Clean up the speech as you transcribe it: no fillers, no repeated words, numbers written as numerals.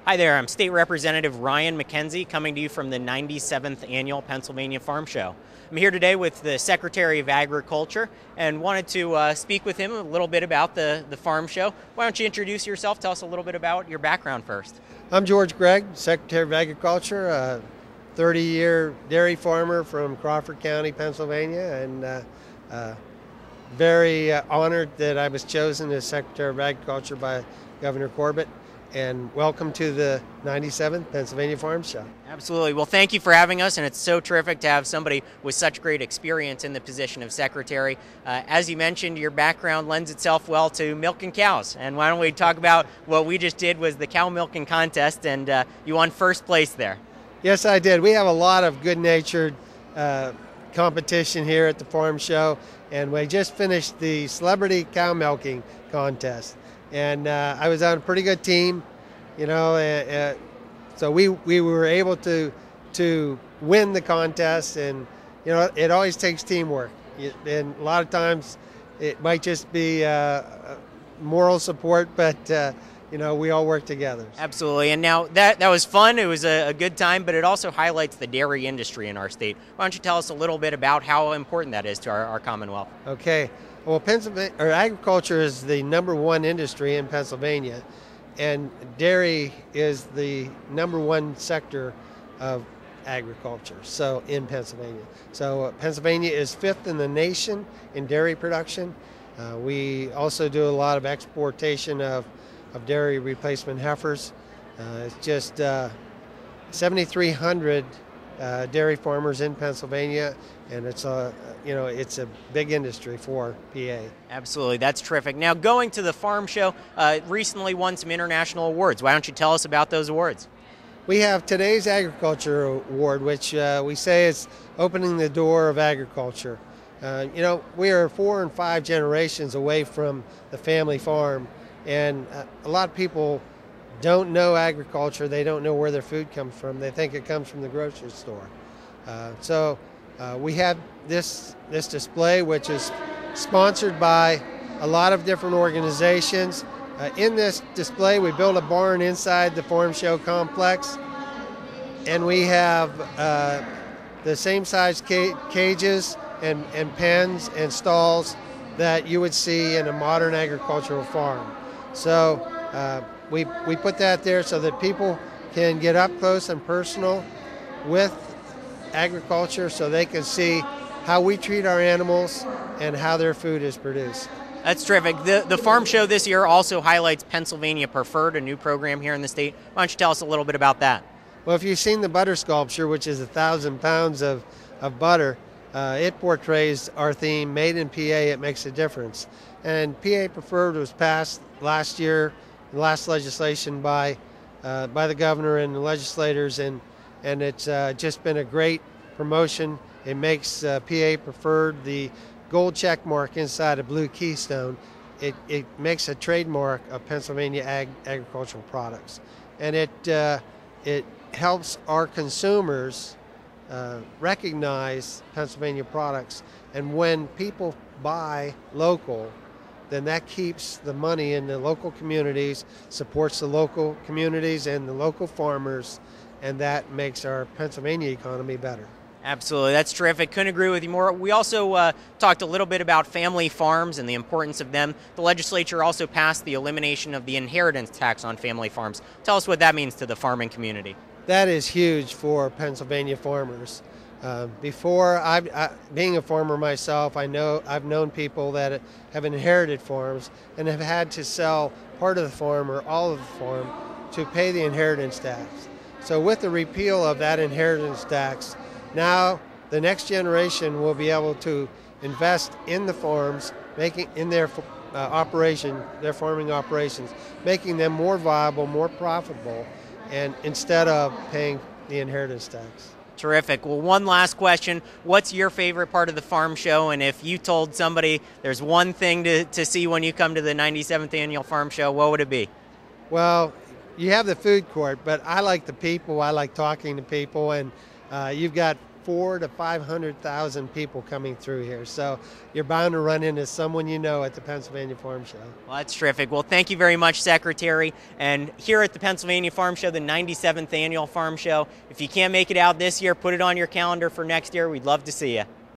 Hi there, I'm State Representative Ryan Mackenzie coming to you from the 97th Annual Pennsylvania Farm Show. I'm here today with the Secretary of Agriculture and wanted to speak with him a little bit about the farm show. Why don't you introduce yourself, tell us a little bit about your background first. I'm George Greig, Secretary of Agriculture, a 30-year dairy farmer from Crawford County, Pennsylvania, and very honored that I was chosen as Secretary of Agriculture by Governor Corbett. And welcome to the 97th Pennsylvania Farm Show. Absolutely. Well, thank you for having us, and it's so terrific to have somebody with such great experience in the position of Secretary. As you mentioned, your background lends itself well to milking cows. And why don't we talk about what we just did was the cow milking contest, and you won first place there. Yes, I did. We have a lot of good-natured competition here at the Farm Show, and we just finished the Celebrity Cow Milking Contest. And I was on a pretty good team, you know, so we were able to win the contest, and you know, it always takes teamwork. And a lot of times it might just be moral support, but you know, we all work together. Absolutely. And now that was fun. It was a good time, but it also highlights the dairy industry in our state. Why don't you tell us a little bit about how important that is to our Commonwealth? Okay. Well, agriculture is the #1 industry in Pennsylvania, and dairy is the #1 sector of agriculture. So in Pennsylvania, Pennsylvania is 5th in the nation in dairy production. We also do a lot of exportation of dairy replacement heifers. It's just 7,300 dairy farmers in Pennsylvania, and it's a big industry for PA. Absolutely, that's terrific. Now, going to the farm show, recently won some international awards. Why don't you tell us about those awards? We have today's Agriculture Award, which we say is opening the door of agriculture. You know, we are 4 and 5 generations away from the family farm, and a lot of people don't know agriculture. They don't know where their food comes from. They think it comes from the grocery store. So we have this display, which is sponsored by a lot of different organizations. In this display, we built a barn inside the Farm Show complex, and we have the same size cages and pens and stalls that you would see in a modern agricultural farm. So we put that there so that people can get up close and personal with agriculture, so they can see how we treat our animals and how their food is produced. That's terrific. The farm show this year also highlights Pennsylvania Preferred, a new program here in the state. Why don't you tell us a little bit about that? Well, if you've seen the butter sculpture, which is 1,000 pounds of butter, it portrays our theme, Made in PA, It Makes a Difference. And PA Preferred was passed last year, the last legislation by the governor and the legislators, and it's just been a great promotion. It makes PA Preferred the gold check mark inside a blue keystone. It makes a trademark of Pennsylvania agricultural products, and it helps our consumers recognize Pennsylvania products. And when people buy local, then that keeps the money in the local communities, supports the local communities and the local farmers, and that makes our Pennsylvania economy better. Absolutely. That's terrific. Couldn't agree with you more. We also talked a little bit about family farms and the importance of them. The legislature also passed the elimination of the inheritance tax on family farms. Tell us what that means to the farming community. That is huge for Pennsylvania farmers. Before, being a farmer myself, I've known people that have inherited farms and have had to sell part of the farm or all of the farm to pay the inheritance tax. So with the repeal of that inheritance tax, now the next generation will be able to invest in the farms, making in their their farming operations, making them more viable, more profitable, and instead of paying the inheritance tax. Terrific. Well, one last question. What's your favorite part of the farm show? And if you told somebody there's one thing to see when you come to the 97th Annual Farm Show, what would it be? Well, you have the food court, but I like the people. I like talking to people, and you've got 400,000 to 500,000 people coming through here. So you're bound to run into someone you know at the Pennsylvania Farm Show. Well, that's terrific. Well, thank you very much, Secretary. And here at the Pennsylvania Farm Show, the 97th Annual Farm Show, if you can't make it out this year, put it on your calendar for next year. We'd love to see you.